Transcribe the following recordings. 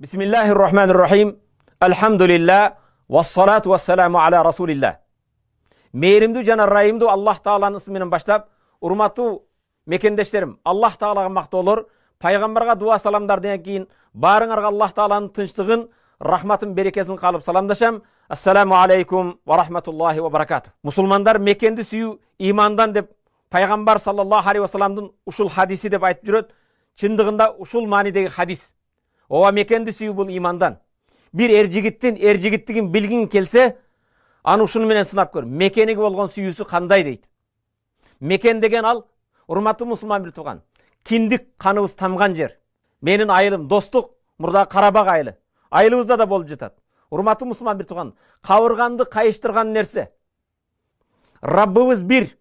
Bismillahirrahmanirrahim. Elhamdülillah. Vessalatu vesselamu ala Rasulillah. Meyrimdu jana rayimdu Allah Taala'nın isminden başlap, urmаттуу mekendештерим, Allah Taala'га makты olur. Paygambarga dua salamдардан кийин барыңарга Allah Taala'nın тынчтыгын, rahmatın, berekesин калып саламдашам. Assalamu aleykum ve rahmetullahi ve berekatuh. Musulmanдар mekенди сүйүү imandan деп Пайгамбар sallallahu aleyhi ve sellem'дин ушул hadisi деп айтып жүрөт. Чындыгында ушул маанидеги hadis. Ова мекенди сүйүү бул имандан. Bir erjigittin bilgin kelse, аны ушуну менен сынап көр. Мекениге болгон сүйүүсү кандай дейт. Мекен деген ал, урматтуу мусулман бир тууган, киндик каныбыз тамган жер. Менин айылым достук, мурда Карабак айылы. Айылыбызда да болуп жатат. Урматтуу мусулман бир тууган, кабырганды кайыштырган нерсе. Раббыбыз бир.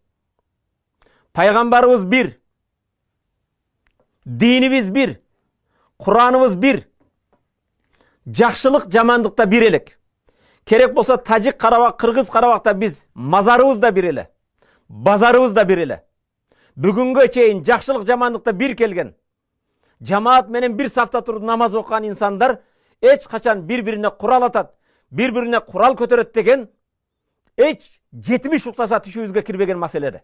Пайгамбарыбыз бир. Dinimiz bir. Kur'anımız bir. Жақшылық, жамандықта бір елек. Керек болса Тажик Қарабақ, Қырғыз Қарабақта біз мазарыбыз да бір еле. Базарыбыз да бір еле. Бүгінгі чейін жақшылық, жамандықта бір келген. Жамаат менен бір сафта тұрып намаз оқыған инсандар эч қачан бір-біріне құрал атат, бір-біріне құрал көтерет деген эч 70 ұқтаса түшүүбүзгө кирбеген маселеде.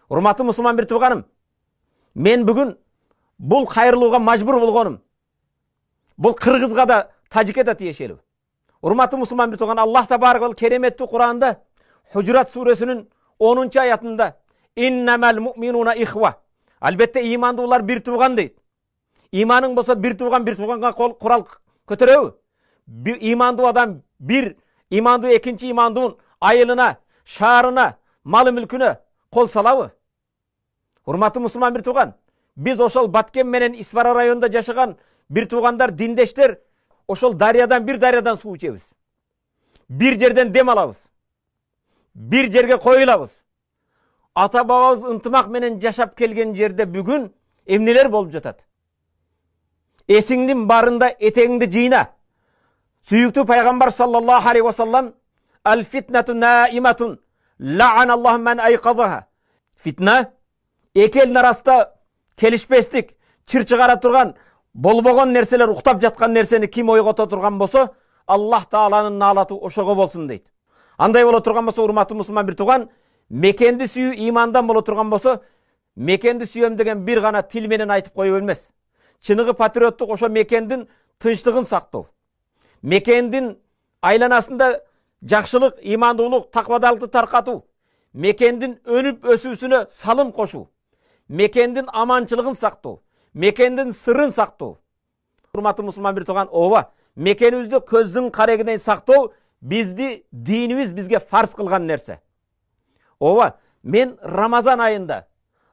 Урматтуу мусулман бир тууганым, мен бүгін бұл қайырлууга мажбур болгонум. Бұл Кыргызга да, Тажикке да тиешелүү. Урматтуу мусулман бир тууган, Аллах табарак кереметтүү Кур'анда Хужурат сүрөсүнүн 10 аятында «Иннамал му'минуна ихва». Албетте имандуулар бир тууган дейт. Иманың болса бир тууганга курал көтөрөбү? Имандуу адам бир, имандуу экинчи имандуун айылына, шаарына, малы мүлкүнө кол салабы? Урматтуу мусулман бир тууган, biz ошол Баткен менен Исфара районунда жашаган бир туугандар, диндештер, ошол bir дарыядан суу ичебиз. Bir жерден дем алабыз. Bir жерге коюлабыз. Ата бабабыз ынтымак менен жашап келген жерде бүгүн эмнелер болуп жатат? Эсиңдин барында этеңди жыйна. Сүйүктүү Пайгамбар саллаллаху алейхи ва саллам «Ал-фитнату наиматун, ла'аналлаху мен айқазаха». Фитна, эки элдин арасында келишпестик, чыр чыгара турган, болбогон нерселер, уктап жаткан нерсени ким ойгото турган болсо, Аллах Тааланын наалаты ошого болсун дейт. Андай боло турган болсо, урматтуу мусулман бир тууган, мекенди сүйүү имандан боло турган болсо, мекенди сүйөм деген бир гана тил менен айтып коюп элмес. Чыныгы патриоттук ошо мекендин тынчтыгын сактоо. Мекендин айланасында жакшылык, имандуулук, таквадалыкты таркатуу. Мекендин өнүп өсүүсүнө салым кошуу. Mekendin amançılığın saktoo, mekendin sırrın saktoo. Urmаттуу мусулман бир тууган, ооба, мекенибизди көздүн карегинен сактоо bizdi dinimiz bizge farz kılgan nerse. Ova, men Ramazan ayında,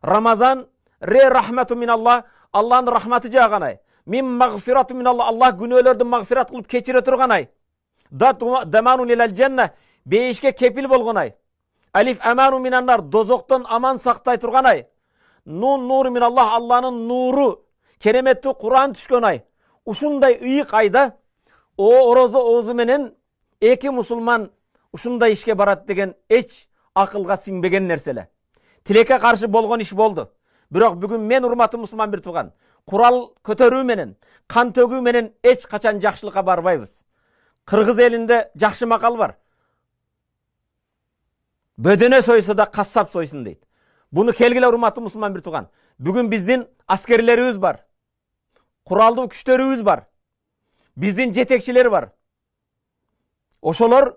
Ramazan rahmetu minallah, Allah'ın rahmeti jağanay. Min mağfiratu minallah, Allah günölerden mağfirat kılıp keçire turganay. Damanun ilal cenneh, beyişke kepil bolganay. Alif emanu minannar, dozoktan aman saktay turganay. Nun nuru minallah, Allah'ın nuru, keremetli Kur'an düşkönay. Uşunday ıyık ayda, o orozu oğuzu menen, eki musulman uşunday işke barat degen eç akılga sinbegen nersele. Tileke karşı bolgon iş boldu. Biroq bugün men urmatı musulman bir tuğan. Kural kötörүү menen, kan tөгүү menen eç kaçan jakşılıkka barbayбыз. Kırgız elinde jakşı makal var. Bödene soysa da kassap soysun deydi. Bunu kelgile urmatı musulman bir tuğan. Bugün bizdin askerlerimiz var. Kurallı küçtörübüz var. Bizdin jetekçileri var. Oşolor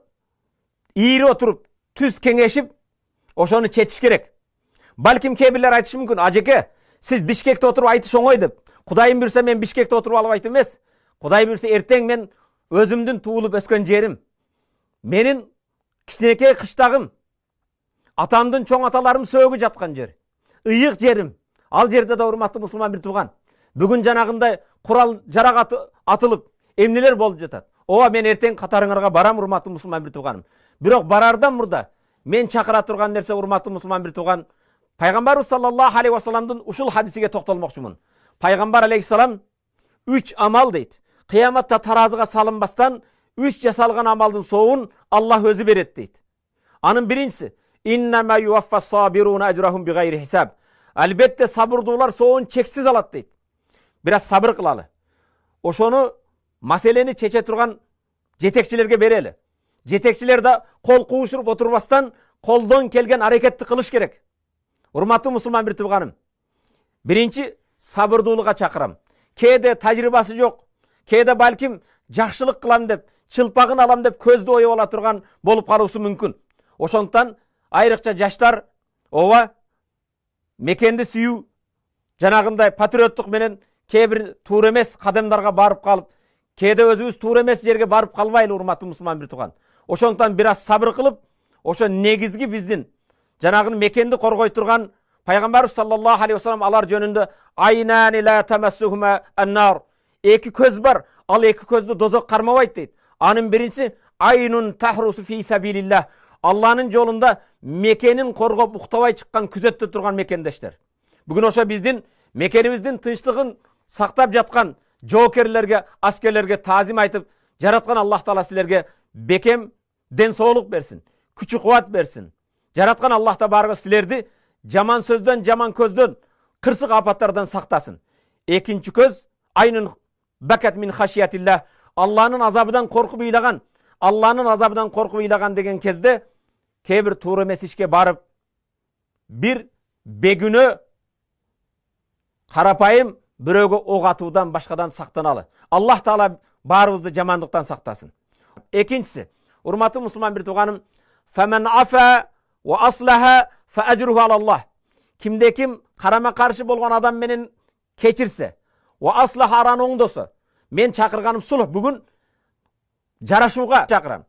iğri oturup, tüz kengeşip, oşonu çetiş gerek. Balkim kebirler aytışı mümkün. Ajeke, siz Bişkek'te oturup aytış oңой деп. Kudayım bürse men Bişkek'te oturup alıp aytım emas. Kuday bürse erteң men özümdün tuğulup öskön jerim. Menin kişineke kıştağım. Atamdın çoң atalarım söөгү жатқан жер. Iyık jerim. Al jerde da urmatlı musulman bir tuğan. Bugün janagындай kural jarak atılıp, emneler bolup жатат. Ова мен эртең катарыңарга барам урматтуу мусулман бир тууганым. Бирок барардан мурда мен чакыра турган нерсе урматтуу мусулман бир тууган. Пайгамбарыбыз саллаллаху алейхи ва салламдын ушул хадисиге токтолмокчумун. Пайгамбар алейхиссалам 3 амал дейт. Кыяматта таразыга салынбастан 3 жасалган амалдын соогун Аллах өзү берет дейт. Анын биринчиси иннама юваффас сабируна ажрахум бигайри хисаб. Албетте сабырдуулар соогун чексиз алат дейт. Biraz sabır kılalı. Oşonu маселени чече турган жетекчилерге берели. Жетекчилер да кол куушуруп отурбастан колдон келген аракетти кылыш керек. Урматтуу мусулман бир тууганым, биринчи сабырдуулукка чакырам. Кээде тажрыйбасы жок, кээде балким жакшылык кылам деп, чылпагын алам деп көздү оюп ала турган болуп калуусу мүмкүн. Ошондуктан айрыкча жаштар ооба мекенди сүйүү, жанагындай патриоттук менен кээ бир туура эмес кадамдарга барып калып, кээде өзүбүз туура эмес жерге барып калбайлы, урматтуу мусулман бир тууган. Ошондуктан бир аз сабыр кылып, ошо негизги биздин жанагын мекенди коргой турган пайгамбарыбыз саллаллаху алейхи вассалам алар жөнүндө айнани ла тамассухума аннар, эки көз бар, ал эки көздү дозок кармабайт дейт. Анын биринчи айнун тахрусу фи сабилилlah, Алланын жолунда мекенин коргоп уктабай чыккан күзөттө турган мекендештер. Бүгүн ошо биздин мекенибиздин тынчтыгын сактап жаткан жоокерлерге, аскерлерге таазим айтып, жараткан Аллах Таала силерге бекем ден соолук берсин, күчү кубат берсин. Жараткан Аллах Таала силерди жаман сөздөн, жаман көздөн, кырсык апаттардан сактасын. Экинчи көз айнун бакат мин хашиятилlah, Алланын азабынан коркуп ыйлаган, Алланын азабынан коркуп ыйлаган деген кезде кээ бир туура эмес ишке барып, бир бегүнөө карапайым бирөөгө ок атуудан башкадан сактаналы. Аллах Таала баарыбызды жамандыктан сактасын. Экинчиси, урматтуу мусулман бир тууганым, фаман афа ва аслаха фа ажруху алаллах. Кимде ким карама каршы болгон адам менен кечирсе, ва аслаха араны оңдосо, мен чакырганым сулх, бүгүн жарашууга чакырам.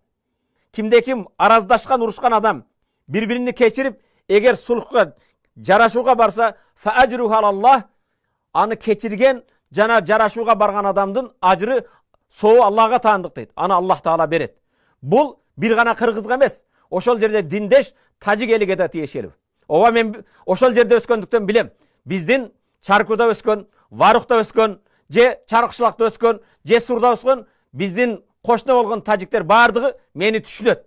Кимде ким араздашкан, урушкан адам бири-бирини кечирип, эгер сулхка, жарашууга барса, фа ажруху алаллах, аны кечирген жана жарашууга барган адамдын ажры сообу Аллага таандык дейт. Аны Аллах Таала берет. Бул бир гана кыргызга эмес, ошол жерде диндеш тажик элиге да тиешелүү. Ооба мен ошол жерде өскөндүктөн билем. Биздин Чаркуда өскөн, Варукта өскөн, же Чарыкшылакта өскөн, же Сурда өскөн биздин кошуна болгон тажиктер бардыгы мени түшүнөт.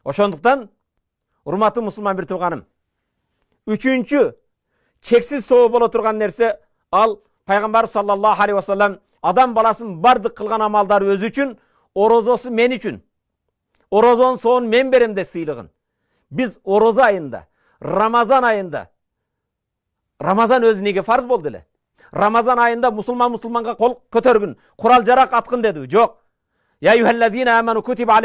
Ошондуктан урматтуу мусулман бир тууганым, үчүнчү чексиз сообу боло турган нерсе, ал пайгамбар саллаллаху алейхи вассалам адам баласын бардык кылган амалдары өзү үчүн, орозосу мен үчүн. Орозонун соон мен берем де сыйлыгын. Biz Oroza ayında, Ramazan ayında, Ramazan özü nege farz boldu ele. Ramazan ayında musulmanga kol kötörgün, kural jarak atkın dedi. Yok. Ya eyyühellezine amenu kutiba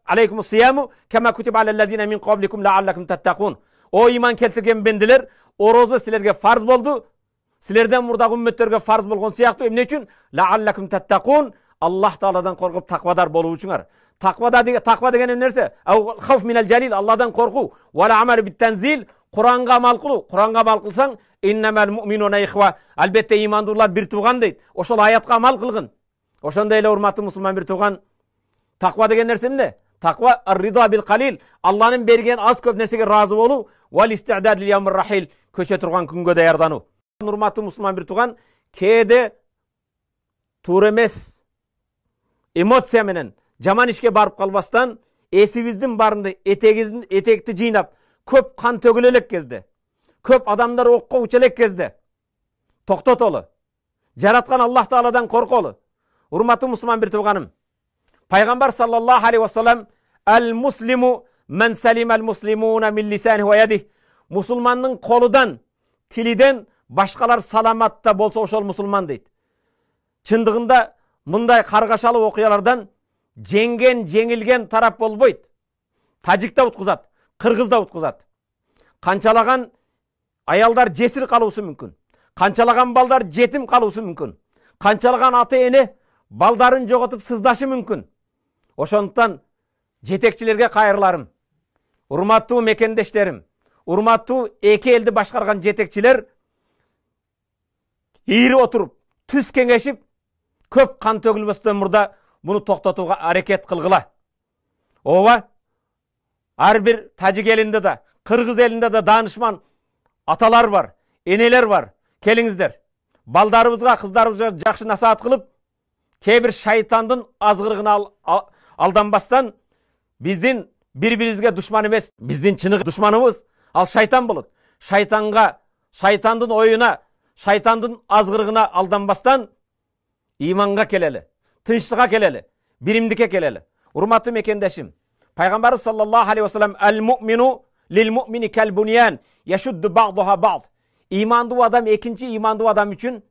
aleykumus siyamu kema kutiba alellezine min qablikum la'allakum tattaqun. O iman keltirgen bendiler, oroza silerge farz boldu. Silerden murdagı ümmetlerge farz bolgon siyaktı. Emne üçün? La'allakum tattaqun. Allah Taala'dan korkup takvadar boluu üçüňar. Takva degen nerse? Havf minel jalil, Allah'dan korku. Ve la amel bit tenzil, Kur'an'a amal kılu. Kur'an'a amal kılsan innemel mu'minuna ihva. Elbette imandurlar bir tuğan deyit. Oşol ayatqa amal kılgın. Oşonda ele urmatlı musulman bir tuğan. Takva degen nerse ne? Takva ar-rida bil qalil. Allah'ın bergen az köp nersege razı bolu. Vel isti'dad lil yawmir rahil. Köşe turgan künge dayardanu. Urmatlı musulman bir tuğan kede turemes emotsiya menen жаман ишке барып калбастан эсибиздин барында этекти жыйнап көп кан төгүлө элек кезде, көп адамдар окко уча элек кезде токтотолу. Жараткан Аллах Тааладан корколу. Урматтуу мусулман бир тууганым, пайгамбар саллаллаху алейхи вассалам ал-муслиму мен салима ал-муслимуна мин лисаниhi ва ядih. Мусулмандын колудан, тилиден башкалар саламатта болсо ошол мусулман дейт. Чындыгында мындай каргашалуу окуялардан жеңген, жеңилген тарап болбойт. Тажик да уткузат, кыргыз да уткузат. Канчалаган аялдар жесир калуусу мүмкүн. Канчалаган балдар жетим калуусу мүмкүн. Канчалаган ата эне балдарын жоготуп сыздашы мүмкүн. Ошондуктан жетекчилерге кайрыларым. Урматтуу мекендештерим, урматтуу эки элди башкарган жетекчилер ийри отуруп, түз кеңешип, көп кан төгүлбөстөн мурда bunu toktatuğa hareket kılgıla. Ova, her bir Tacik elinde de, Kırgız elinde de danışman atalar var, eneler var. Kelinizler. Baldarımızga, kızlarımızga jakşı nasihat kılıp, kebir şeytandın azgırgına aldanbastan, bizdin bir-birimizge düşman emes, bizdin çınık düşmanımız, al şeytan bulut. Şeytanga, şeytandın oyuna, şeytandın azgırgına aldanbastan, imanga keleli. тынчтыкка келели, биримдикке келели. Урматтуу мекендешим, Пайгамбарыбыз саллаллаху алейхи ва саллям ал-му'мину lil-mu'mini kal-bunyan yashuddu ba'daha ba'd. İmandуу адам экинчи имандуу адам үчүн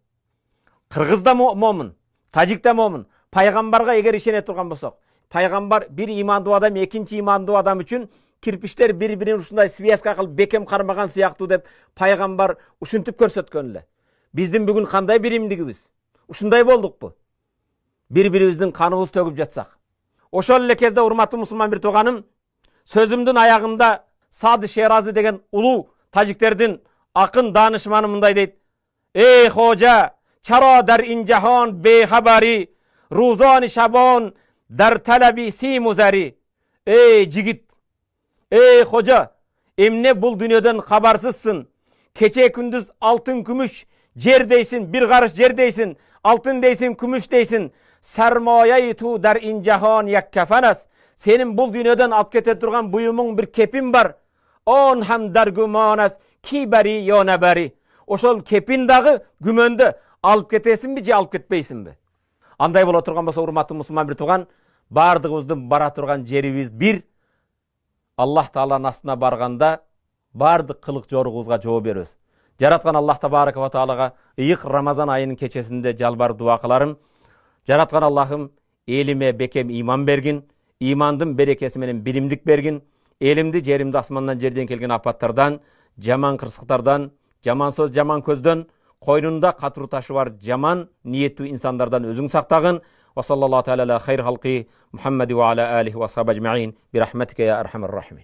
кыргыз да момун, тажик да момун. Пайгамбарга эгер ишене турган болсок, пайгамбар бир имандуу адам экинчи имандуу адам үчүн кирпиштер бири-бирин ушундай связка кылып бекем кармаган сыяктуу деп пайгамбар ушинтип көрсөткөн эле. Биздин бүгүн кандай биримдигибиз? Ушундай болдукпу? Бири-бирибиздин каныбыз төгүп жатсак. Ошол эле кезде урматтуу мусулман бир тууганым, сөзүмдүн аягында Сады Шерази деген улуу тажиктердин акын данышманы мындай дейт: "Ey hoca, charo dar in jahon behabari, ruzani shabon dar talabi simuzari." Ey jigit, ey hoca, emne bul dünyadan habarsızsın. Keçe gündüz altın gümüş cer deysin, bir karış cer deysin, altın deysin, gümüş deysin. Sermaye tu dar in jahon yak kafanas. Senin bul dünyadan alıp kete durgan buyumun bir kepin var. On ham dar gümanas ki bari yo ne bari. Oşol kepin dağı gümöndü alıp ketesin mi, alıp ketpeysin mi? Андай бола турган болсо, урматтуу мусулман бир тууган, бардыгыбыздын бара турган жерибиз бир. Аллах Тааланын астына барганда бардык кылык жоругубузга жооп беребиз. Жараткан Аллах Табарaka ва Таалага ыйык Рамазан айынын кечесинде жалбар дуа кыларым. Жараткан Аллахым элиме бекем иман бергин, имандын берекеси менен билимдик бергин, элимди, жеримди асмандан жерден келген апаттардан, жаман кырсыктардан, жаман сөз, жаман көздөн, койнунда катыруу ташы бар жаман ниеттүү инсандардан өзүң сактагын. Ва саллаллаху тааля ала хайр халқи Мухаммади ва ала алихи ва сахбиhi ajma'in bi rahmatika ya arhamar rahimin.